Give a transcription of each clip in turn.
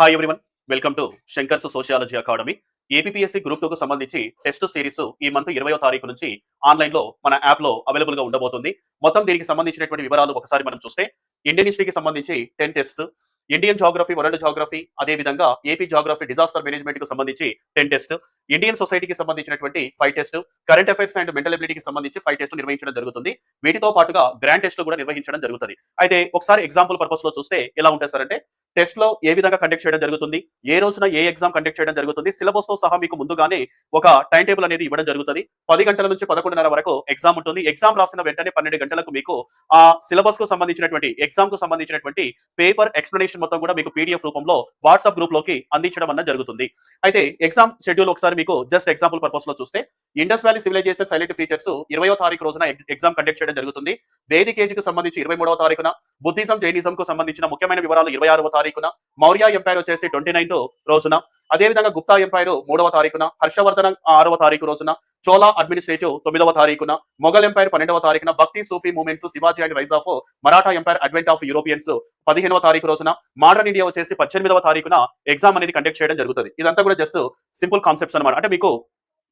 Hi everyone, welcome to Shankar's sociology academy. APSC group 2 కు సంబంధించి test series ఈ month 20వ తారీఖు నుంచి ఆన్లైన్ లో మన యాప్ లో అవైలబుల్ గా ఉండబోతుంది. మొత్తం దీనికి సంబంధించినటువంటి వివరాలు ఒకసారి మనం చూస్తే, ఇండియన్ హిస్టరీకి సంబంధించి 10 tests, Indian geography, world geography, అదే విధంగా ఏపీ జాగ్రఫీ, డిజాస్టర్ మేనేజ్మెంట్ కు సంబంధించి 10 టెస్ట్, ఇండియన్ సొసైటీకి సంబంధించినటువంటి 5 test, current affairs and mental ఎబిలిటీకి సంబంధించి 5 టెస్ట్ నిర్వహించడం జరుగుతుంది. వీటితో పాటుగా గ్రాండ్ టెస్ట్ కూడా నిర్వహించడం జరుగుతుంది. అయితే ఒకసారి ఎగ్జాంపుల్ పర్పస్ లో చూస్తే ఎలా ఉంటుంది సార్ అంటే, టెస్ట్ లో ఏ విధంగా కండక్ట్ చేయడం జరుగుతుంది, ఏ రోజున ఏ ఎగ్జామ్ కండక్ట్ చేయడం జరుగుతుంది, సిలబస్ తో సహా మీకు ముందుగానే ఒక టైం టేబుల్ అనేది ఇవ్వడం జరుగుతుంది. 10 గంటల నుంచి 11:30 వరకు ఎగ్జామ్ ఉంటుంది. ఎగ్జామ్ రాసిన వెంటనే 12 గంటలకు మీకు ఆ సిలబస్ కు సంబంధించినటువంటి, ఎగ్జామ్ కు సంబంధించినటువంటి పేపర్ ఎక్స్ప్లెనేషన్ మొత్తం కూడా మీకు పీడిఎఫ్ రూపంలో వాట్సాప్ గ్రూప్ లోకి అందించడం అన్నది జరుగుతుంది. అయితే ఎగ్జామ్ షెడ్యూల్ ఒకసారి మీకు జస్ట్ ఎగ్జాంపుల్ పర్పస్ లో చూస్తే, Indus valley civilization salient features 20వ తారీఖు రోజున ఎగ్జామ్ కండక్ట్ చేయడం జరుగుతుంది. వేదిక్ ఏజ్ కు సంబంధించి 23వ తారీఖున, బుద్ధిజం జైనిజం కు సంబంధించిన ముఖ్యమైన వివరాలు 26వ తారీఖున, మౌర్య ఎంపైర్ వచ్చేసి 29th రోజున, అదేవిధంగా గుప్తా ఎంపైర్ 3వ తారీఖున, హర్షవర్ధన 6వ తారీఖు రోజున, చోలా అడ్మినిస్ట్రేటివ్ 9వ తారీఖున, మొఘల్ ఎంపైర్ 12వ తారీఖున, Bhakti Sufi movements, Shivaji and rise of Maratha empire, advent of Europeans 15వ తారీఖు రోజున, మోడర్న్ ఇండియా వచ్చేసి 18వ తారీఖున ఎగ్జామ్ అనేది కండక్ట్ చేయడం జరుగుతుంది. ఇదంతా కూడా జస్ట్ సింపుల్ కాన్సెప్ట్స్ అన్నమాట. అంటే మీకు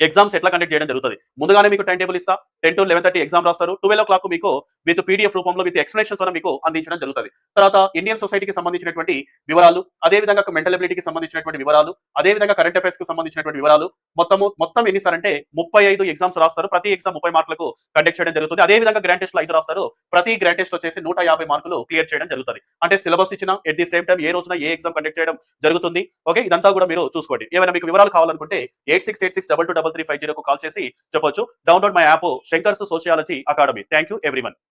ఎగ్జామ్స్ ఎట్లా కండక్ట్ చేయడం జరుగుతుంది, ముందుగానే మీకు టైం టేబుల్ ఇస్తా. 10 to 11:30 ఎగ్జామ్ రాస్తారు. 12 o'clock మీకు విత్ పీడిఎఫ్ రూపంలో విత్ ఎక్స్ప్లెనేషన్ ద్వారా మీకు అందించడం జరుగుతుంది. తర్వాత ఇండియన్ సొసైటీకి సంబంధించినటువంటి వివరాలు, అదే విధంగా మెంటల్ ఎబిలిటీకి సంబంధించినటువంటి వివరాలు, అదే విధంగా కరెంట్ అఫైర్స్ కు సంబంధించినటువంటి వివరాలు, మొత్తం ఎన్ని సార్ అంటే 35 ఎగ్జామ్స్ రాస్తారు. ప్రతి ఎగ్జామ్ 30 మార్కులకు కండక్ట్ చేయడం జరుగుతుంది. అదే విధంగా గ్రాండ్ టెస్ట్ లో 5 రాస్తారు. ప్రతి గ్రాండ్ టెస్ట్ వచ్చేసి 150 మార్కులు క్లియర్ చేయడం జరుగుతుంది. అంటే సిలబస్ ఇచ్చిన ఎట్ ది సేమ్ టైం ఏ రోజున ఏ ఎగ్జామ్ కండక్ట్ చేయడం జరుగుతుంది. ఓకే, ఇదంతా కూడా మీరు చూసుకోండి. ఏమైనా మీకు వివరాలు కావాలనుకుంటే 8686223350 కు కాల్ చేసి చెప్పొచ్చు. Download my app Shankar's sociology academy. Thank you everyone.